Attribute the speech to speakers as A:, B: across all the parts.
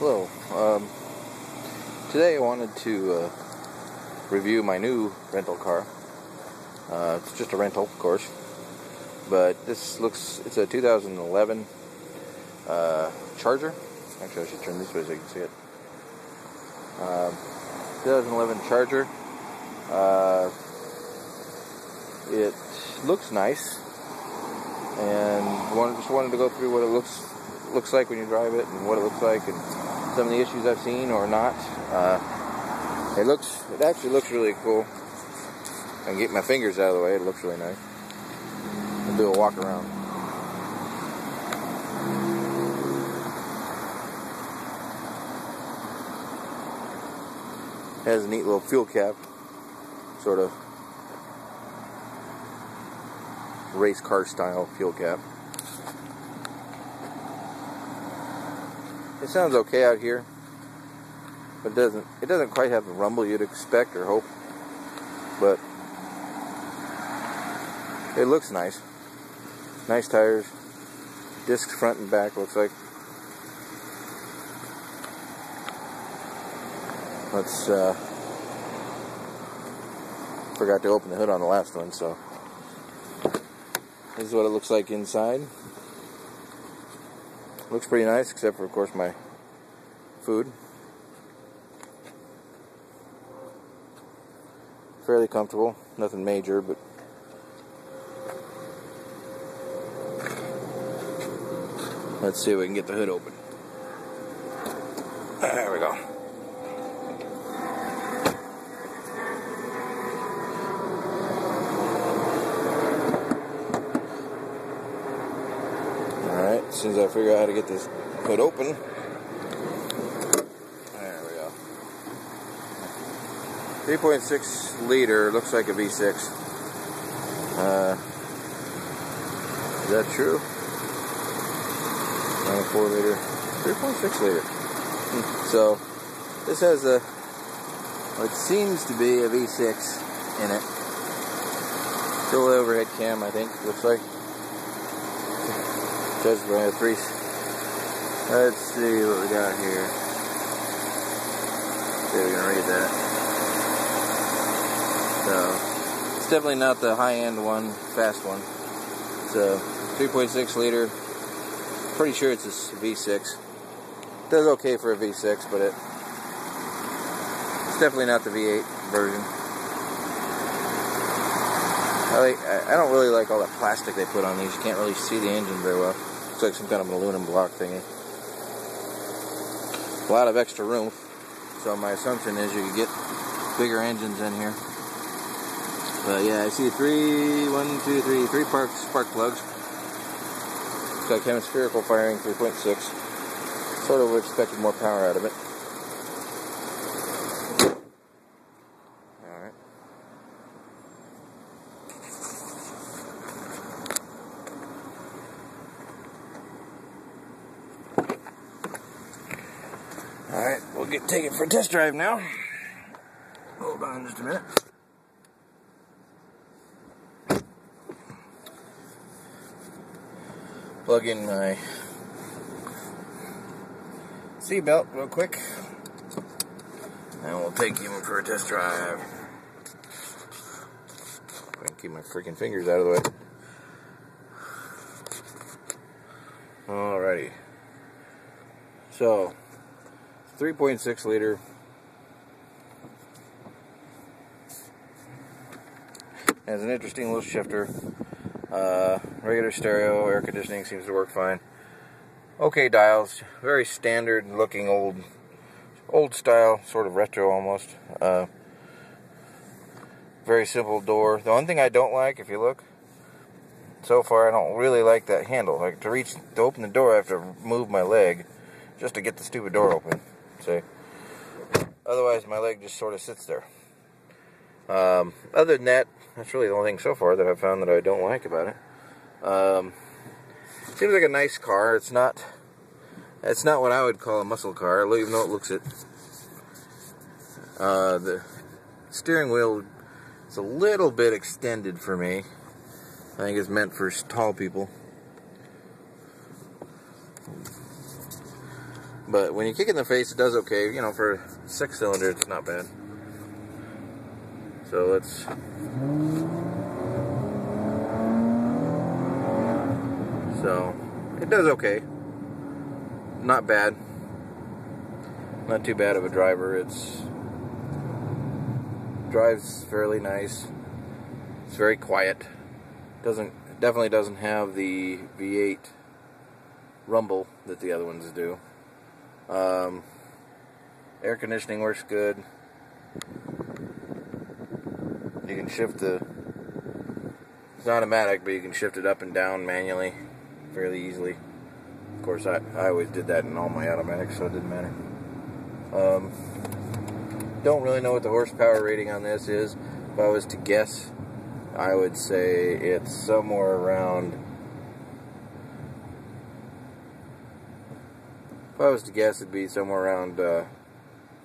A: Hello. Today I wanted to review my new rental car. It's just a rental, of course, but it's a 2011 Charger. Actually, I should turn this way so you can see it. 2011 Charger. It looks nice, and just wanted to go through what it looks like when you drive it, and what it looks like, and some of the issues I've seen or not. It actually looks really cool. I can get my fingers out of the way. It looks really nice. I'll do a walk around. It has a neat little fuel cap, sort of race car style fuel cap. It sounds okay out here, but it doesn't quite have the rumble you'd expect or hope, but it looks nice. Nice tires, discs front and back, looks like. Forgot to open the hood on the last one, so this is what it looks like inside. Looks pretty nice, except for, of course, my food. Fairly comfortable, nothing major, but let's see if we can get the hood open. There we go. Alright, as soon as I figure out how to get this hood open. There we go. 3.6 liter, looks like a V6. Is that true? 4 liter, 3.6 liter. So, this has what seems to be a V6 in it. Still overhead cam, I think, looks like. Says we have 3. Let's see what we got here. See if we can read that. So, it's definitely not the high-end one, fast one. So, 3.6 liter. Pretty sure it's a V6. Does okay for a V6, but it's definitely not the V8 version. I don't really like all that plastic they put on these. You can't really see the engine very well. Looks like some kind of an aluminum block thingy. A lot of extra room. So my assumption is you could get bigger engines in here. But yeah, I see 3 spark plugs. It's got hemispherical firing, 3.6. Sort of expected more power out of it. Alright. Alright, we'll take it for a test drive now. Hold on just a minute. Plug in my seatbelt real quick, and we'll take him for a test drive. I can keep my freaking fingers out of the way. Alrighty. So, 3.6 liter. Has an interesting little shifter. Regular stereo, air conditioning seems to work fine. Okay dials, very standard looking old style, sort of retro almost. Very simple door. The one thing I don't like, if you look, so far I don't really like that handle. Like to open the door I have to move my leg just to get the stupid door open. See? Otherwise my leg just sort of sits there. Other than that, that's really the only thing so far that I've found that I don't like about it. Seems like a nice car. It's not what I would call a muscle car, even though it looks it. The steering wheel is a little bit extended for me. I think it's meant for tall people. But when you kick it in the face, it does okay. You know, for a 6-cylinder, it's not bad. So let's... So, it does okay. Not bad. Not too bad of a driver. It's... drives fairly nice. It's very quiet. Definitely doesn't have the V8 rumble that the other ones do. Air conditioning works good. You can shift it's automatic, but you can shift it up and down manually fairly easily. Of course, I always did that in all my automatics, so it didn't matter. Don't really know what the horsepower rating on this is. If I was to guess, I would say it's somewhere around... If I was to guess, it'd be somewhere around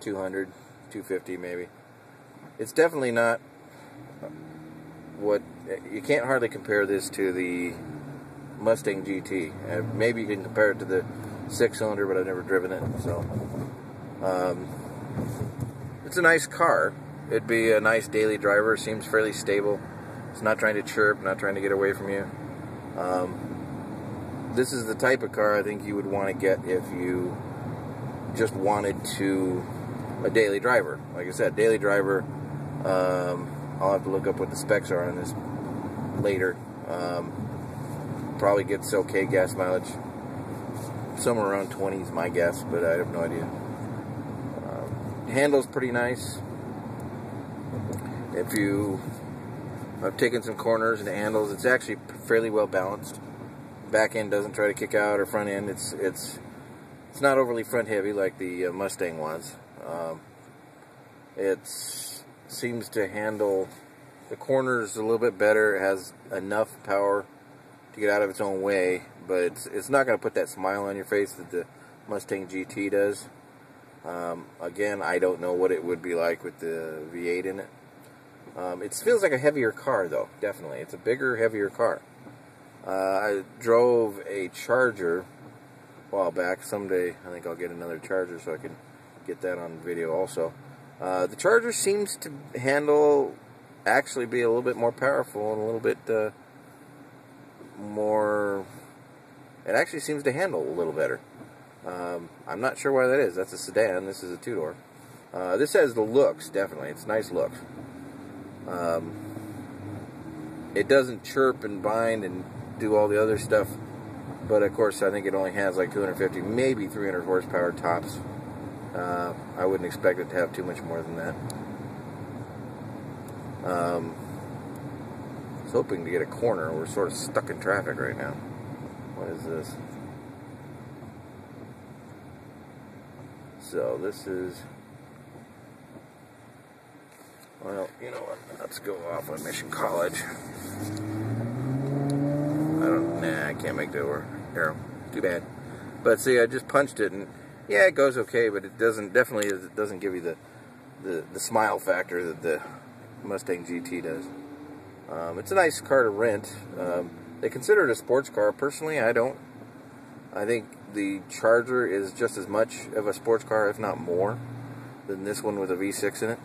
A: 200, 250 maybe. It's definitely not what... You can't hardly compare this to the Mustang GT. Maybe you can compare it to the 6-cylinder, but I've never driven it, so... it's a nice car. It'd be a nice daily driver. It seems fairly stable. It's not trying to chirp, not trying to get away from you. This is the type of car I think you would want to get if you just wanted a daily driver. Like I said, daily driver. I'll have to look up what the specs are on this later. Probably gets okay gas mileage. Somewhere around 20 is my guess, but I have no idea. Handle's pretty nice. If you have taken some corners and it handles, it's actually fairly well balanced. Back end doesn't try to kick out, or front end, it's not overly front heavy like the Mustang was. It seems to handle the corners a little bit better. It has enough power to get out of its own way, but it's not going to put that smile on your face that the Mustang GT does. Again, I don't know what it would be like with the V8 in it. It feels like a heavier car, though, definitely. It's a bigger, heavier car. I drove a Charger a while back. Someday, I think I'll get another Charger so I can get that on video also. The Charger seems to actually be a little bit more powerful and a little bit more... It actually seems to handle a little better. I'm not sure why that is. That's a sedan. This is a two-door. This has the looks, definitely. It's nice looks. It doesn't chirp and bind and do all the other stuff, but of course I think it only has like 250, maybe 300 horsepower tops. I wouldn't expect it to have too much more than that. I was hoping to get a corner. We're sort of stuck in traffic right now. What is this? So this is... Well, you know what? Let's go off on Mission College. I can't make that work. Arrow. Too bad. But see, I just punched it, and yeah, it goes okay, but it doesn't give you the smile factor that the Mustang GT does. It's a nice car to rent. They consider it a sports car. Personally, I don't. I think the Charger is just as much of a sports car, if not more, than this one with a V6 in it.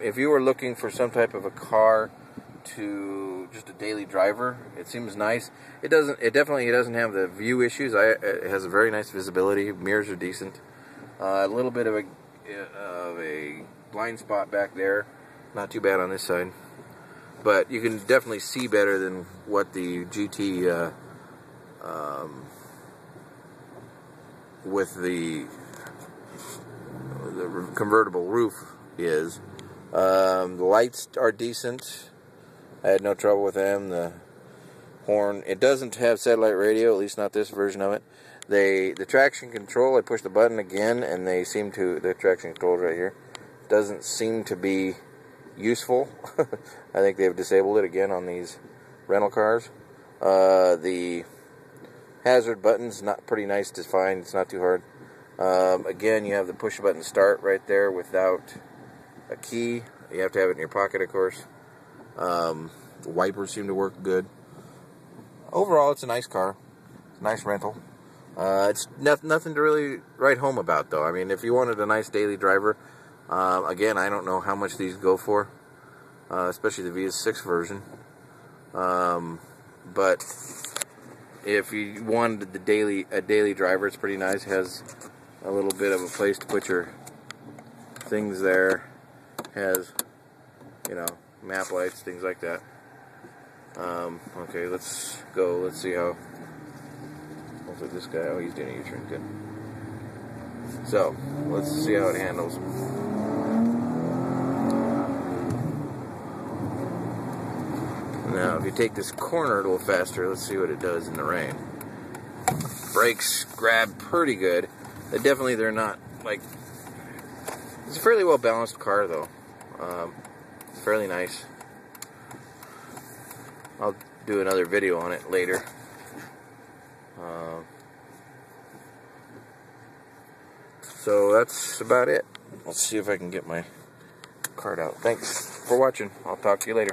A: If you were looking for some type of a car to just a daily driver, it seems nice. It definitely doesn't have the view issues. It has a very nice visibility. Mirrors are decent. A little bit of a blind spot back there. Not too bad on this side. But you can definitely see better than what the GT with the convertible roof is. The lights are decent. I had no trouble with them. The horn, it doesn't have satellite radio, at least not this version of it. The traction control, I push the button again, and the traction control right here, doesn't seem to be useful. I think they've disabled it again on these rental cars. The hazard button's pretty nice to find. It's not too hard. Again, you have the push button start right there without a key. You have to have it in your pocket, of course. The wipers seem to work good. Overall, it's a nice car. It's a nice rental. It's nothing to really write home about, though. I mean, if you wanted a nice daily driver, again, I don't know how much these go for, especially the VS6 version. But if you wanted a daily driver, it's pretty nice. It has a little bit of a place to put your things there. Has, you know, map lights, things like that. Okay, let's go. Let's see how. Hopefully this guy. Oh, he's doing a U-turn. Good. So let's see how it handles. Now, if you take this corner a little faster, let's see what it does in the rain. Brakes grab pretty good. They're not like. It's a fairly well balanced car, though. It's fairly nice. I'll do another video on it later. So that's about it. Let's see if I can get my card out. Thanks for watching. I'll talk to you later.